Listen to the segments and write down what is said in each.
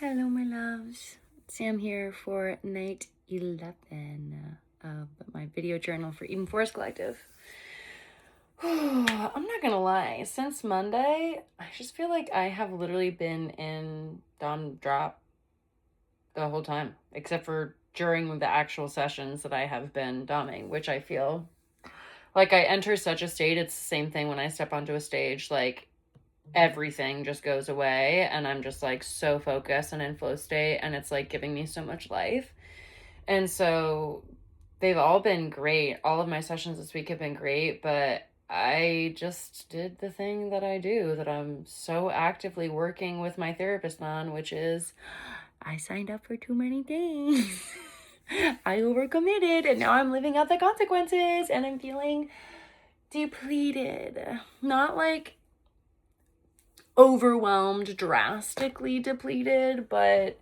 Hello, my loves. Sam here for night 11 of my video journal for Eden Forest Collective. I'm not gonna lie, since Monday, I just feel like I have literally been in Dom Drop the whole time, except for during the actual sessions that I have been doming, which I feel like I enter such a state. It's the same thing when I step onto a stage, like everything just goes away and I'm just like so focused and in flow state, and it's like giving me so much life. And so they've all been great. All of my sessions this week have been great, but I just did the thing that I do that I'm so actively working with my therapist on, which is I signed up for too many things. I overcommitted and now I'm living out the consequences and I'm feeling depleted. Not like overwhelmed, drastically depleted, but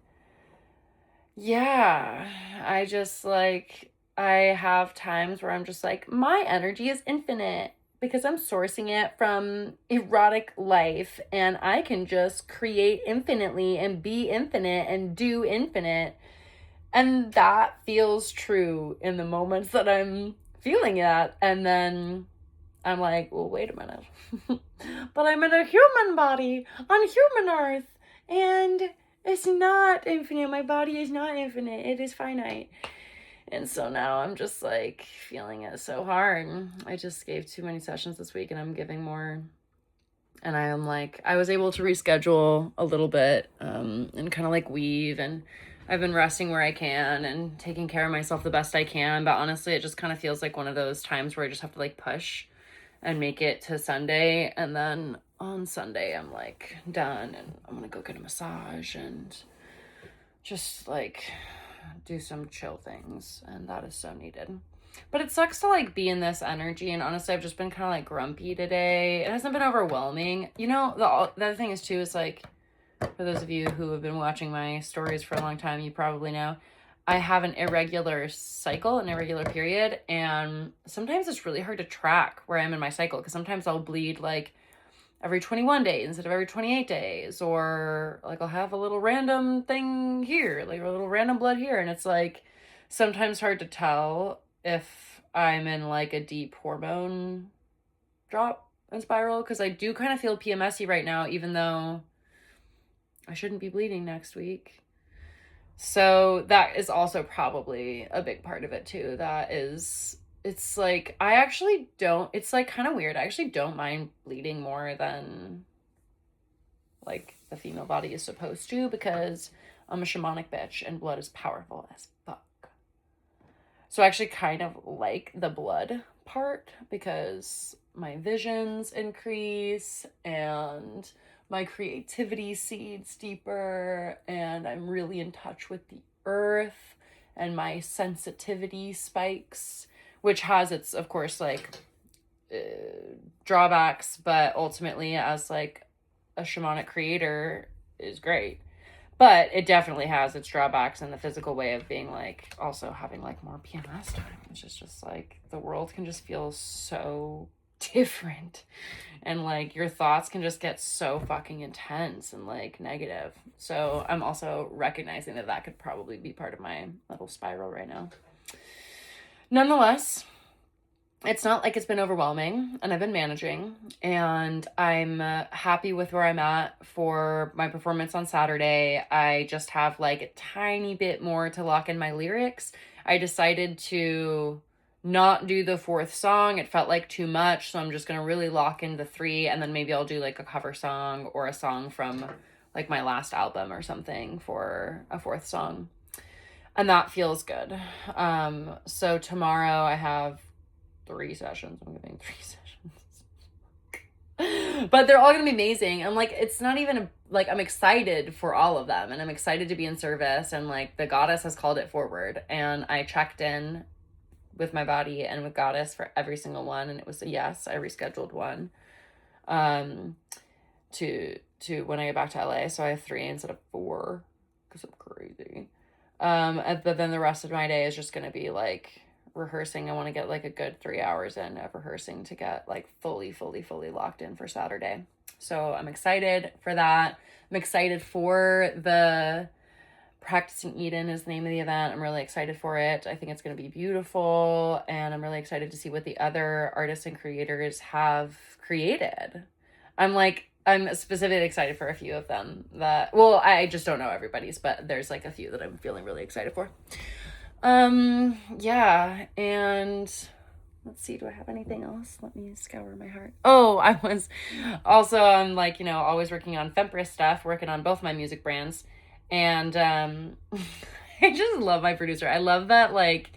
yeah, I just like, I have times where I'm just like, my energy is infinite because I'm sourcing it from erotic life and I can just create infinitely and be infinite and do infinite. And that feels true in the moments that I'm feeling it. And then I'm like, well, wait a minute. But I'm in a human body on human earth, and it's not infinite. My body is not infinite. It is finite. And so now I'm just like feeling it so hard. I just gave too many sessions this week and I'm giving more. And I am like, I was able to reschedule a little bit and kind of like weave. And I've been resting where I can and taking care of myself the best I can. But honestly, it just kind of feels like one of those times where I just have to like push and make it to Sunday. And then on Sunday, I'm like done and I'm gonna go get a massage and just like do some chill things. And that is so needed. But it sucks to like be in this energy. And honestly, I've just been kind of like grumpy today. It hasn't been overwhelming. You know, the other thing is too, is like, for those of you who have been watching my stories for a long time, you probably know I have an irregular cycle, an irregular period, and sometimes it's really hard to track where I'm in my cycle because sometimes I'll bleed like every 21 days instead of every 28 days, or like I'll have a little random thing here, like a little random blood here, and it's like sometimes hard to tell if I'm in like a deep hormone drop and spiral because I do kind of feel PMSy right now, even though I shouldn't be bleeding next week. So that is also probably a big part of it too. That is, it's like, I actually don't, it's like kind of weird. I actually don't mind bleeding more than like the female body is supposed to because I'm a shamanic bitch and blood is powerful as fuck. So I actually kind of like the blood part because my visions increase and my creativity seeds deeper and I'm really in touch with the earth and my sensitivity spikes, which has its, of course, like drawbacks, but ultimately as like a shamanic creator is great. But it definitely has its drawbacks in the physical way of being like also having like more PMS time, which is just like the world can just feel so different and like your thoughts can just get so fucking intense and like negative. So I'm also recognizing that that could probably be part of my little spiral right now. Nonetheless, it's not like it's been overwhelming and I've been managing and I'm happy with where I'm at for my performance on Saturday. I just have like a tiny bit more to lock in my lyrics. I decided to not do the fourth song. It felt like too much. So I'm just going to really lock in the three and then maybe I'll do like a cover song or a song from like my last album or something for a fourth song. And that feels good. So tomorrow I have 3 sessions. I'm giving 3 sessions. But they're all going to be amazing. And like, it's not even like, I'm excited for all of them and I'm excited to be in service. And like the goddess has called it forward and I checked in with my body and with goddess for every single one. And it was a yes. I rescheduled one, to when I get back to LA. So I have 3 instead of 4 because I'm crazy. But then the rest of my day is just going to be like rehearsing. I want to get like a good 3 hours in of rehearsing to get like fully locked in for Saturday. So I'm excited for that. I'm excited for the Practicing Eden is the name of the event. I'm really excited for it. I think it's going to be beautiful, and I'm really excited to see what the other artists and creators have created. I'm specifically excited for a few of them that, well, I just don't know everybody's, but there's like a few that I'm feeling really excited for. Yeah, and let's see, do I have anything else? Let me scour my heart. Oh, I was also, I'm like, always working on Fempress stuff, working on both my music brands. And I just love my producer. I love that, like,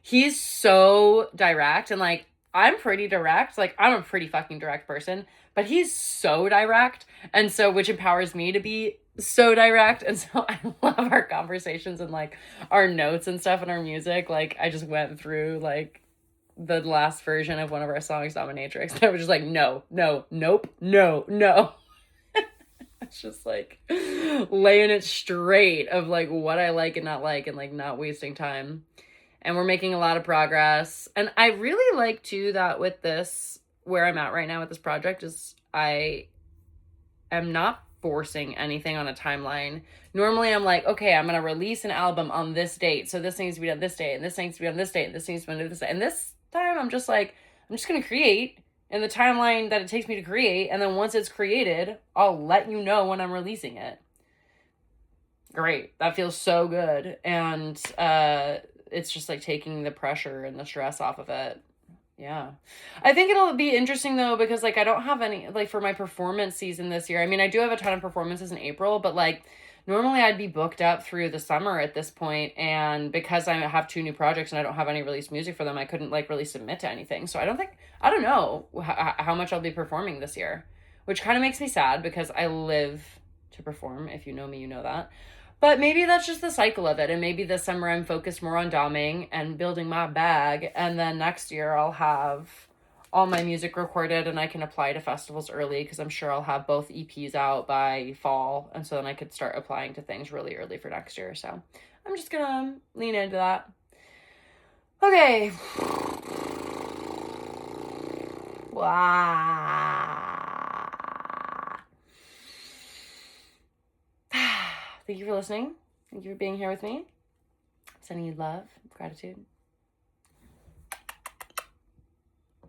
he's so direct, and like, I'm pretty direct. Like, I'm a pretty fucking direct person, but he's so direct. And so, which empowers me to be so direct. And so I love our conversations and like our notes and stuff and our music. Like, I just went through like the last version of one of our songs, Dominatrix, and I was just like, no, no, nope, no, no. It's just like laying it straight of like what I like and like not wasting time. And we're making a lot of progress. And I really like too that with this, where I'm at right now with this project, is I am not forcing anything on a timeline. Normally I'm like, okay, I'm going to release an album on this date. So this needs to be done this day, and this needs to be on this date, and this needs to be on this day. And this time I'm just like, I'm just going to create in the timeline that it takes me to create. And then once it's created, I'll let you know when I'm releasing it. Great. That feels so good. And it's just like taking the pressure and the stress off of it. Yeah. I think it'll be interesting though, because like I don't have any, like, for my performance season this year. I mean, I do have a ton of performances in April, but like normally I'd be booked up through the summer at this point, and because I have 2 new projects and I don't have any released music for them, I couldn't like really submit to anything. So I don't know how much I'll be performing this year, which kind of makes me sad because I live to perform. If you know me, you know that. But maybe that's just the cycle of it. And maybe this summer I'm focused more on doming and building my bag. And then next year I'll have all my music recorded and I can apply to festivals early, because I'm sure I'll have both EPs out by fall. And so then I could start applying to things really early for next year. So I'm just going to lean into that. Okay. Wow. Thank you for listening. Thank you for being here with me. Sending you love, gratitude.